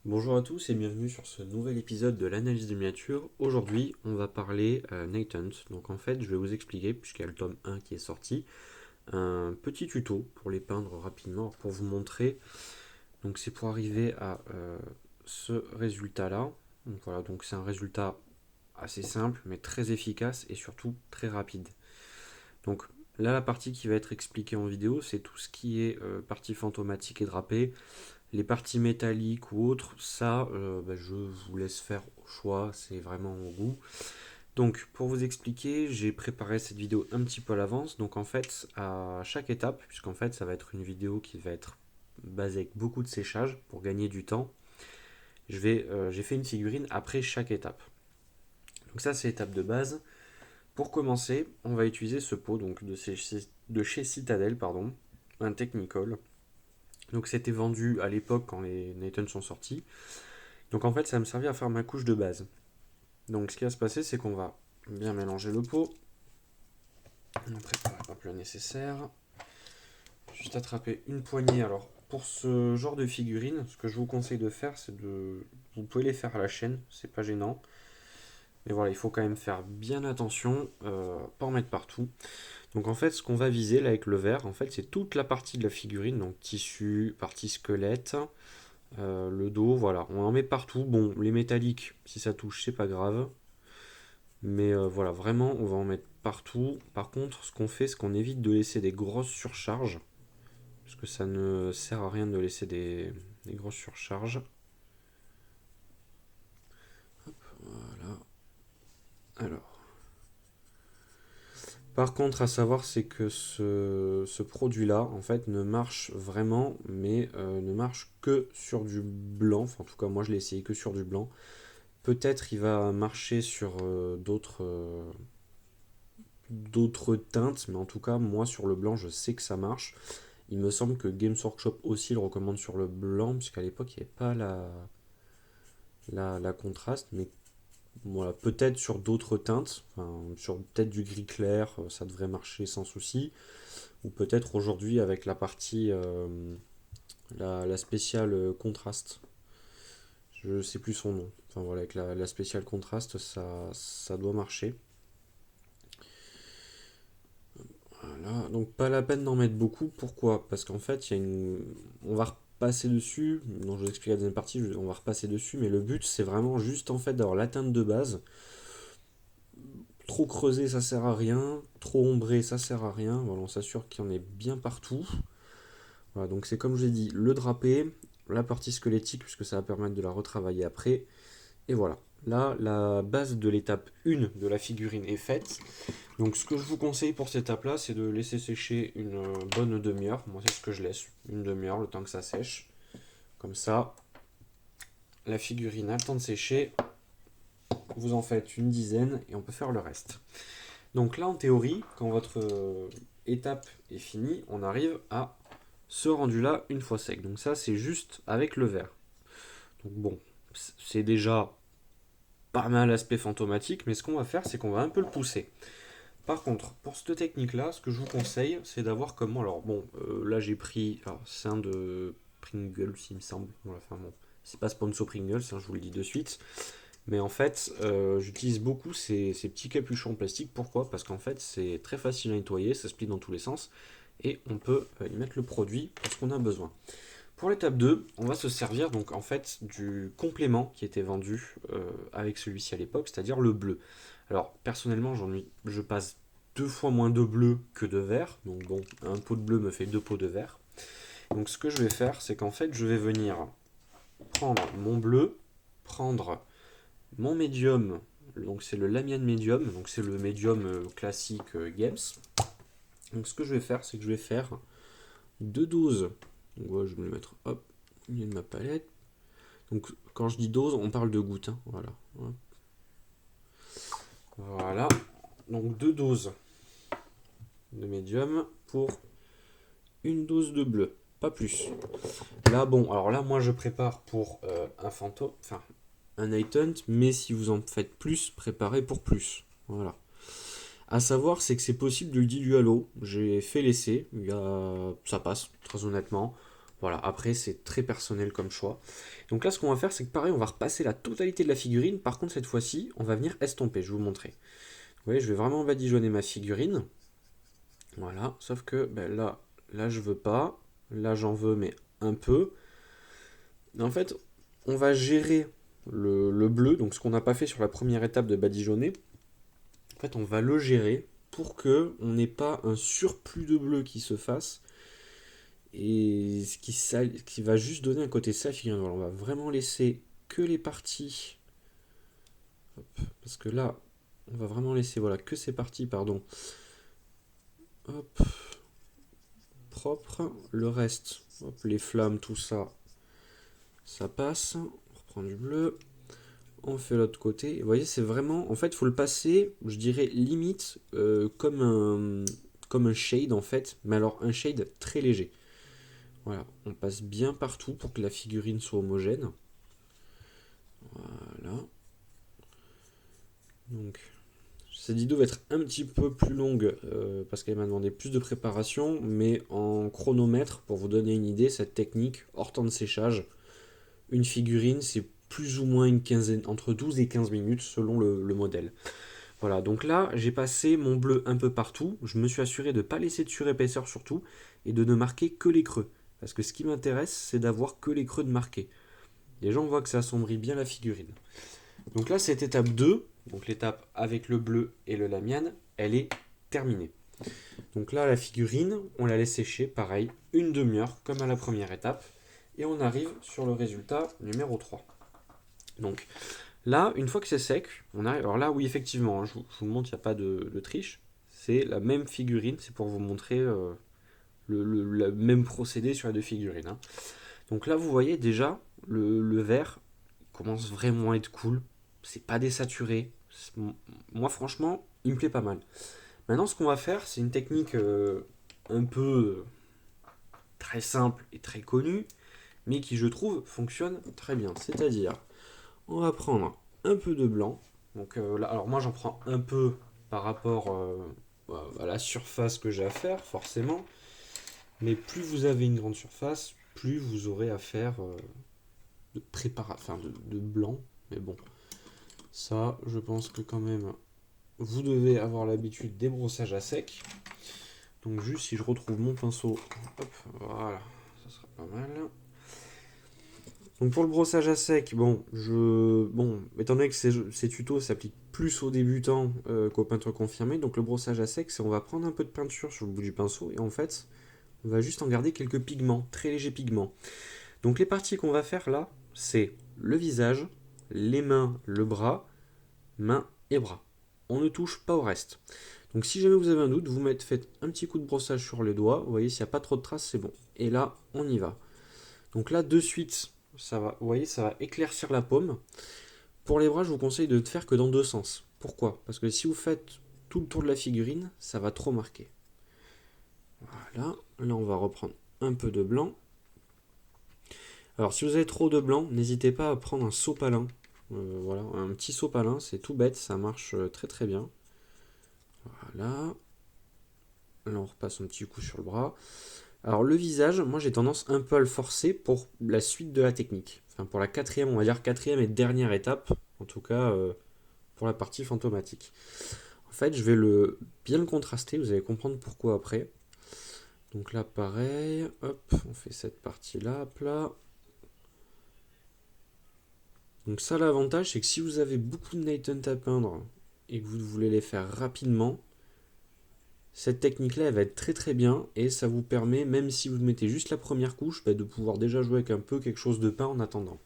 Bonjour à tous et bienvenue sur ce nouvel épisode de l'analyse de miniatures. Aujourd'hui, on va parler Night Hunt. Donc en fait, je vais vous expliquer, puisqu'il y a le tome 1 qui est sorti, un petit tuto pour les peindre rapidement, pour vous montrer. Donc c'est pour arriver à ce résultat-là. Donc voilà, donc c'est un résultat assez simple, mais très efficace et surtout très rapide. Donc là, la partie qui va être expliquée en vidéo, c'est tout ce qui est partie fantomatique et drapée. Les parties métalliques ou autres, ça, je vous laisse faire au choix, c'est vraiment au goût. Donc, pour vous expliquer, j'ai préparé cette vidéo un petit peu à l'avance. Donc, en fait, à chaque étape, puisqu'en fait, ça va être une vidéo qui va être basée avec beaucoup de séchage pour gagner du temps, j'ai fait une figurine après chaque étape. Donc, ça, c'est l'étape de base. Pour commencer, on va utiliser ce pot donc de chez Citadel, pardon, un Technicolor. Donc, c'était vendu à l'époque quand les Nathan sont sortis. Donc en fait, ça va me servir à faire ma couche de base. Donc ce qui va se passer, c'est qu'on va bien mélanger le pot. On prépare hop, le nécessaire. Juste attraper une poignée. Alors pour ce genre de figurine, ce que je vous conseille de faire, c'est de... Vous pouvez les faire à la chaîne, c'est pas gênant. Mais voilà, il faut quand même faire bien attention, pas en mettre partout. Donc en fait, ce qu'on va viser là avec le verre, en fait, c'est toute la partie de la figurine, donc tissu, partie squelette, le dos, voilà. On en met partout. Bon, les métalliques, si ça touche, c'est pas grave. Mais voilà, vraiment, on va en mettre partout. Par contre, ce qu'on fait, c'est qu'on évite de laisser des grosses surcharges. Parce que ça ne sert à rien de laisser des grosses surcharges. Voilà. Alors. Par contre, à savoir, c'est que ce produit-là, en fait, ne marche vraiment, mais ne marche que sur du blanc. Enfin, en tout cas, moi, je l'ai essayé que sur du blanc. Peut-être il va marcher sur d'autres teintes, mais en tout cas, moi, sur le blanc, je sais que ça marche. Il me semble que Games Workshop aussi le recommande sur le blanc, puisqu'à l'époque, il n'y avait pas la contraste, mais voilà, peut-être sur d'autres teintes, enfin, sur peut-être du gris clair, ça devrait marcher sans souci, ou peut-être aujourd'hui avec la partie, la spéciale contraste, je sais plus son nom, enfin voilà, avec la spéciale contraste, ça doit marcher. Voilà, donc pas la peine d'en mettre beaucoup. Pourquoi? Parce qu'en fait, on va repasser dessus. Donc je vous explique la deuxième partie, on va repasser dessus. Mais le but, c'est vraiment juste en fait d'avoir la teinte de base. Trop creusé, ça sert à rien. Trop ombré, ça sert à rien. Voilà, on s'assure qu'il y en ait bien partout. Voilà, donc c'est comme je l'ai dit, le drapé, la partie squelettique, puisque ça va permettre de la retravailler après. Et voilà. Là, la base de l'étape 1 de la figurine est faite. Donc ce que je vous conseille pour cette étape là, c'est de laisser sécher une bonne demi-heure. Moi c'est ce que je laisse, une demi-heure, le temps que ça sèche. Comme ça, la figurine a le temps de sécher. Vous en faites une dizaine et on peut faire le reste. Donc là en théorie, quand votre étape est finie, on arrive à ce rendu là une fois sec. Donc ça c'est juste avec le verre. Donc bon, c'est déjà pas mal l'aspect fantomatique, mais ce qu'on va faire c'est qu'on va un peu le pousser. Par contre, pour cette technique-là, ce que je vous conseille, c'est d'avoir comment. Alors, bon, là j'ai pris. Alors, c'est un de Pringles, il me semble. Voilà, enfin bon, c'est pas sponsor Pringles, hein, je vous le dis de suite. Mais en fait, j'utilise beaucoup ces petits capuchons en plastique. Pourquoi? Parce qu'en fait, c'est très facile à nettoyer, ça se plie dans tous les sens. Et on peut y mettre le produit parce qu'on a besoin. Pour l'étape 2, on va se servir donc en fait du complément qui était vendu avec celui-ci à l'époque, c'est-à-dire le bleu. Alors personnellement, je passe deux fois moins de bleu que de vert, donc bon, un pot de bleu me fait deux pots de vert. Donc ce que je vais faire, c'est qu'en fait, je vais venir prendre mon bleu, prendre mon médium, donc c'est le Lamian Medium, donc c'est le médium classique Games. Donc ce que je vais faire, c'est que je vais faire deux doses. Donc voilà, je vais me le mettre hop, au milieu de ma palette. Donc quand je dis dose, on parle de gouttes, hein, voilà. Voilà, donc deux doses de médium pour une dose de bleu, pas plus. Là, bon, alors là, moi je prépare pour un fantôme, enfin un night hunt, mais si vous en faites plus, préparez pour plus. Voilà. À savoir, c'est que c'est possible de le diluer à l'eau. J'ai fait l'essai, ça passe, très honnêtement. Voilà, après c'est très personnel comme choix. Donc là ce qu'on va faire c'est que pareil on va repasser la totalité de la figurine, par contre cette fois-ci on va venir estomper, je vais vous montrer. Vous voyez je vais vraiment badigeonner ma figurine, voilà, sauf que ben là je veux pas, là j'en veux mais un peu. En fait on va gérer le bleu, donc ce qu'on n'a pas fait sur la première étape de badigeonner, en fait on va le gérer pour que on n'ait pas un surplus de bleu qui se fasse et qui va juste donner un côté sale figurine. Voilà, on va vraiment laisser que les parties, hop, parce que là on va vraiment laisser voilà que ces parties pardon, hop, propre, le reste, hop, les flammes tout ça ça passe, on reprend du bleu, on fait l'autre côté. Vous voyez c'est vraiment, en fait il faut le passer je dirais limite comme un shade en fait, mais alors un shade très léger. Voilà, on passe bien partout pour que la figurine soit homogène. Voilà. Donc, cette vidéo va être un petit peu plus longue parce qu'elle m'a demandé plus de préparation, mais en chronomètre, pour vous donner une idée, cette technique, hors temps de séchage, une figurine, c'est plus ou moins une quinzaine, entre 12 et 15 minutes selon le modèle. Voilà, donc là, j'ai passé mon bleu un peu partout. Je me suis assuré de ne pas laisser de surépaisseur surtout et de ne marquer que les creux. Parce que ce qui m'intéresse, c'est d'avoir que les creux de marqués. Les gens voient que ça assombrit bien la figurine. Donc là, cette étape 2, donc l'étape avec le bleu et le lamiane, elle est terminée. Donc là, la figurine, on la laisse sécher, pareil, une demi-heure, comme à la première étape. Et on arrive sur le résultat numéro 3. Donc là, une fois que c'est sec, on arrive. Alors là, oui, effectivement, je vous montre, il n'y a pas de triche. C'est la même figurine, c'est pour vous montrer le même procédé sur les deux figurines. Hein. Donc là, vous voyez déjà, le vert commence vraiment à être cool. C'est pas désaturé. Moi, franchement, il me plaît pas mal. Maintenant, ce qu'on va faire, c'est une technique un peu très simple et très connue, mais qui, je trouve, fonctionne très bien. C'est-à-dire, on va prendre un peu de blanc. Donc là, alors moi, j'en prends un peu par rapport à la surface que j'ai à faire, forcément. Mais plus vous avez une grande surface, plus vous aurez à faire de blanc. Mais bon, ça, je pense que quand même, vous devez avoir l'habitude des brossages à sec. Donc juste si je retrouve mon pinceau, hop, voilà, ça sera pas mal. Donc pour le brossage à sec, bon, étant donné que ces tutos s'appliquent plus aux débutants qu'aux peintres confirmés, donc le brossage à sec, c'est on va prendre un peu de peinture sur le bout du pinceau et en fait, on va juste en garder quelques pigments, très légers pigments. Donc les parties qu'on va faire là, c'est le visage, les mains, le bras, mains et bras. On ne touche pas au reste. Donc si jamais vous avez un doute, faites un petit coup de brossage sur les doigts. Vous voyez, s'il n'y a pas trop de traces, c'est bon. Et là, on y va. Donc là, de suite, vous voyez, ça va éclaircir la paume. Pour les bras, je vous conseille de ne faire que dans deux sens. Pourquoi? Parce que si vous faites tout le tour de la figurine, ça va trop marquer. Voilà. Là, on va reprendre un peu de blanc. Alors, si vous avez trop de blanc, n'hésitez pas à prendre un sopalin. Voilà, un petit sopalin, c'est tout bête, ça marche très très bien. Voilà. Là, on repasse un petit coup sur le bras. Alors, le visage, moi j'ai tendance un peu à le forcer pour la suite de la technique. Enfin, pour la quatrième, on va dire quatrième et dernière étape, en tout cas pour la partie fantomatique. En fait, je vais bien le contraster, vous allez comprendre pourquoi après. Donc là, pareil, hop, on fait cette partie-là, hop là. Donc ça, l'avantage, c'est que si vous avez beaucoup de night hunt à peindre et que vous voulez les faire rapidement, cette technique-là, elle va être très très bien et ça vous permet, même si vous mettez juste la première couche, de pouvoir déjà jouer avec un peu quelque chose de peint en attendant.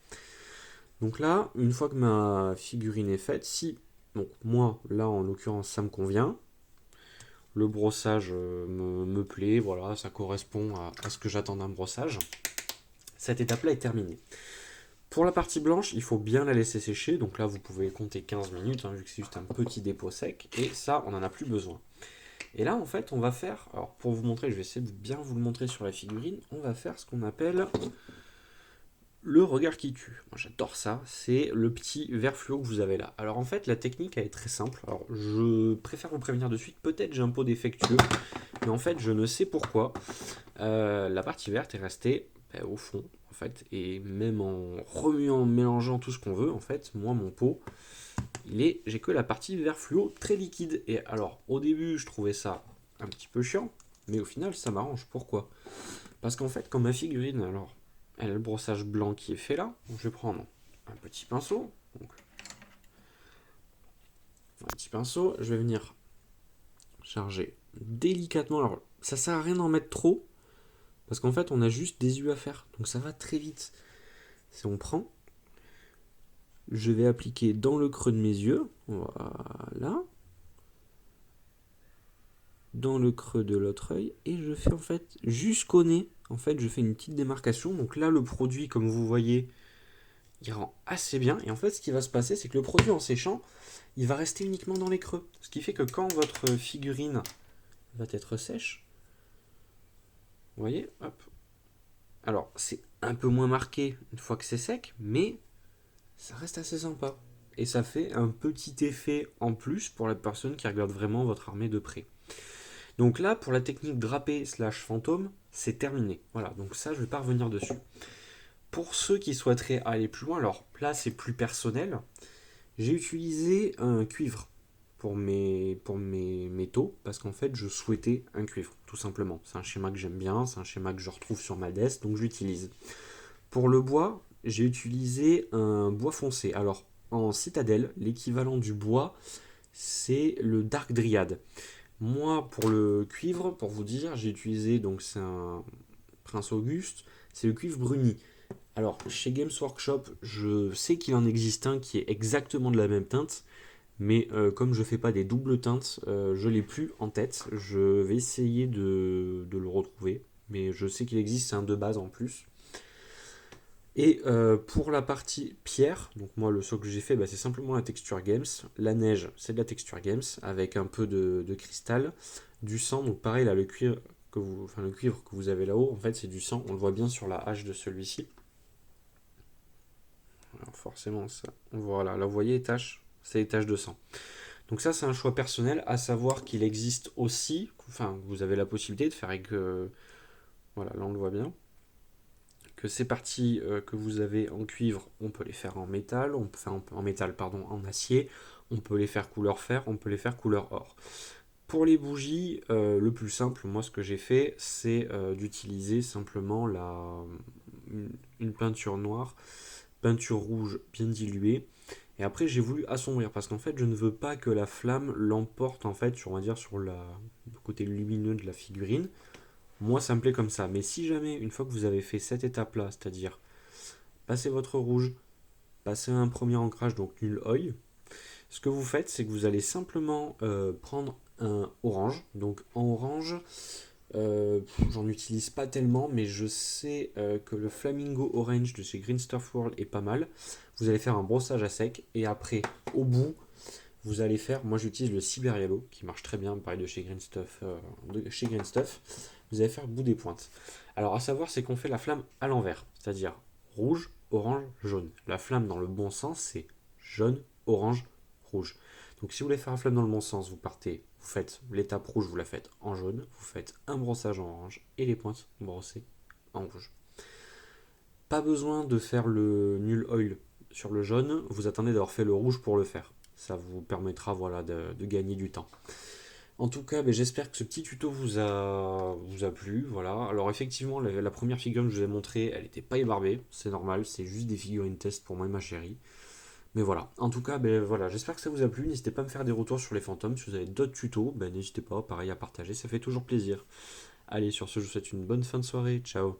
Donc là, une fois que ma figurine est faite, donc moi, là en l'occurrence, ça me convient. Le brossage me plaît, voilà, ça correspond à ce que j'attends d'un brossage. Cette étape-là est terminée. Pour la partie blanche, il faut bien la laisser sécher. Donc là, vous pouvez compter 15 minutes, vu que c'est juste un petit dépôt sec. Et ça, on n'en a plus besoin. Et là, en fait, on va faire... Alors, pour vous montrer, je vais essayer de bien vous le montrer sur la figurine. On va faire ce qu'on appelle le regard qui tue. Moi, j'adore ça. C'est le petit vert fluo que vous avez là. Alors, en fait, la technique, elle est très simple. Alors, je préfère vous prévenir de suite. Peut-être j'ai un pot défectueux. Mais en fait, je ne sais pourquoi. La partie verte est restée au fond, en fait. Et même en remuant, mélangeant tout ce qu'on veut, en fait, moi, mon pot, j'ai que la partie vert fluo très liquide. Et alors, au début, je trouvais ça un petit peu chiant, mais au final, ça m'arrange. Pourquoi? Parce qu'en fait, quand ma figurine, alors, elle a le brossage blanc qui est fait là, donc je vais prendre un petit pinceau. Donc, un petit pinceau, je vais venir charger délicatement. Alors, ça sert à rien d'en mettre trop, parce qu'en fait, on a juste des yeux à faire, donc ça va très vite. Si on prend, je vais appliquer dans le creux de mes yeux, voilà, dans le creux de l'autre œil, et je fais en fait jusqu'au nez. En fait, je fais une petite démarcation. Donc là, le produit, comme vous voyez, il rend assez bien. Et en fait, ce qui va se passer, c'est que le produit, en séchant, il va rester uniquement dans les creux. Ce qui fait que quand votre figurine va être sèche, vous voyez, hop. Alors, c'est un peu moins marqué une fois que c'est sec, mais ça reste assez sympa. Et ça fait un petit effet en plus pour la personne qui regarde vraiment votre armée de près. Donc là, pour la technique drapé slash fantôme, c'est terminé. Voilà, donc ça, je ne vais pas revenir dessus. Pour ceux qui souhaiteraient aller plus loin, alors là, c'est plus personnel. J'ai utilisé un cuivre pour mes métaux, parce qu'en fait, je souhaitais un cuivre, tout simplement. C'est un schéma que j'aime bien, c'est un schéma que je retrouve sur ma desk, donc je l'utilise. Pour le bois, j'ai utilisé un bois foncé. Alors, en citadelle, l'équivalent du bois, c'est le Dark Dryad. Moi, pour le cuivre, pour vous dire, j'ai utilisé, donc c'est un Prince Auguste, c'est le cuivre bruni. Alors, chez Games Workshop, je sais qu'il en existe un qui est exactement de la même teinte, mais comme je ne fais pas des doubles teintes, je ne l'ai plus en tête. Je vais essayer de le retrouver, mais je sais qu'il existe, c'est un de base en plus. Et pour la partie pierre, donc moi le saut que j'ai fait, c'est simplement la texture games. La neige, c'est de la texture games avec un peu de cristal, du sang. Donc pareil là, le cuivre que vous avez là-haut, en fait c'est du sang. On le voit bien sur la hache de celui-ci. Alors forcément ça, voilà, là vous voyez les taches, c'est les taches de sang. Donc ça c'est un choix personnel, à savoir qu'il existe aussi, enfin vous avez la possibilité de faire avec, voilà là on le voit bien. Que ces parties que vous avez en cuivre, on peut les faire en métal, en acier, on peut les faire couleur fer, on peut les faire couleur or. Pour les bougies, le plus simple, moi ce que j'ai fait, c'est d'utiliser simplement une peinture noire, peinture rouge bien diluée. Et après j'ai voulu assombrir parce qu'en fait je ne veux pas que la flamme l'emporte en fait sur, on va dire, sur le côté lumineux de la figurine. Moi, ça me plaît comme ça. Mais si jamais, une fois que vous avez fait cette étape-là, c'est-à-dire passer votre rouge, passer un premier ancrage, donc nul oil, ce que vous faites, c'est que vous allez simplement prendre un orange. Donc en orange, j'en utilise pas tellement, mais je sais que le Flamingo Orange de chez Green Stuff World est pas mal. Vous allez faire un brossage à sec et après, au bout, vous allez faire, moi j'utilise le Siberialo qui marche très bien, pareil de chez Green Stuff. Vous allez faire le bout des pointes. Alors à savoir, c'est qu'on fait la flamme à l'envers, c'est-à-dire rouge, orange, jaune. La flamme dans le bon sens, c'est jaune, orange, rouge. Donc si vous voulez faire la flamme dans le bon sens, vous faites l'étape rouge, vous la faites en jaune, vous faites un brossage en orange et les pointes brossées en rouge. Pas besoin de faire le nul oil sur le jaune, vous attendez d'avoir fait le rouge pour le faire. Ça vous permettra de gagner du temps. En tout cas, j'espère que ce petit tuto vous a plu. Voilà. Alors effectivement, la première figurine que je vous ai montrée, elle n'était pas ébarbée. C'est normal, c'est juste des figurines test pour moi et ma chérie. Mais voilà. En tout cas, voilà, j'espère que ça vous a plu. N'hésitez pas à me faire des retours sur les fantômes. Si vous avez d'autres tutos, n'hésitez pas, pareil, à partager. Ça fait toujours plaisir. Allez, sur ce, je vous souhaite une bonne fin de soirée. Ciao.